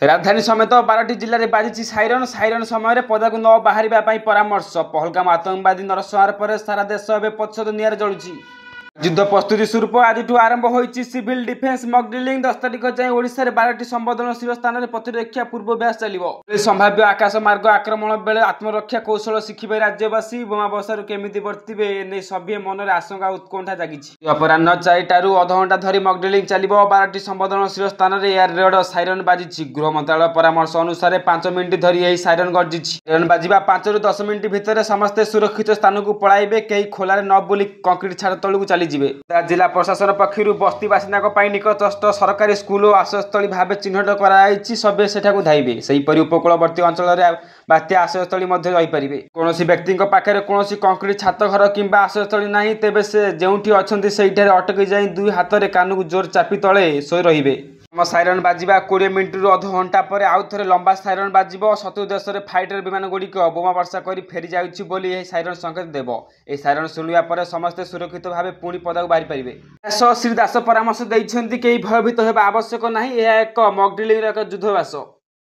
राजधानी समेत 12टी जिले में बाजी साइरन साइरन समय पदा को न बाहर परामर्श। पहलगाम आतंकवादी नरसंहार पर सारा देश एवं प्रतिशोध निआर जलुची। युद्ध प्रस्तुति स्वरूप आज आरंभ होईची सिविल डिफेन्स मक ड्रिलिंग 10 तारिख जाए ओडिशा रे 12टी संवेदनशील स्थान में प्रतिरक्षा पूर्वाभ्यास चलिबो। संभाव्य आकाश मार्ग आक्रमण बेले आत्मरक्षा कौशल शिखिबे राज्यवासी। बोमा बसारु केमिति बर्तिबे एने सभ्य मनरे आशंका उत्कंठा जागिछि। अपराह्न 4टारू अधघंटा धरी मक ड्रिलिंग चलिबो। 12टी संवेदनशील स्थान में एयर रेड साइरन बाजिछि। गृह मंत्रालय परामर्श अनुसार 5 मिनिट धरी यही साइरन गर्जिछि। साइरन बाजिबा 5 ରୁ 10 मिनिट भितर समस्ते सुरक्षित स्थान को पळाइबे। केही खोलारे न बुली कंक्रीट छाड़ तळु चली जिला प्रशासन पक्षर बस्ती बासिंदा निकटस्थ सरकारी स्कूल और आश्रयस्थली भाव चिन्हट कर सभ्य सेठाकु धाइबे। सेहीपरि उपकूलवर्ती अंचल बात्या आश्रयस्थली रहीपारे। कौन व्यक्ति पाखे कौन कंक्रीट छात घर कि आश्रयस्थली ना तेबे से जोठी अच्छा से अटकी जाए 2 हाथ में कान को जोर चापी तले शोई रहिबे। साइरन बाजिबा 20 मिनिट ରୁ अध घंटा पर आउ थे लंबा साइरन बाजिबो। शत्रु देश में फाइटर विमान गुड़िक बोमा वर्षा कर फेरी जाउछि बोली यह साइरन संकेत देव। यह साइरन शुणिया पर समस्ते सुरक्षित भाव पुणी पदा को बाहरी पारे। श्री दास परामर्श देइछन्ति कि भयभीत होगा आवश्यक नहीं। यह एक मक ड्रिलिंग एक युद्धाभ्यास।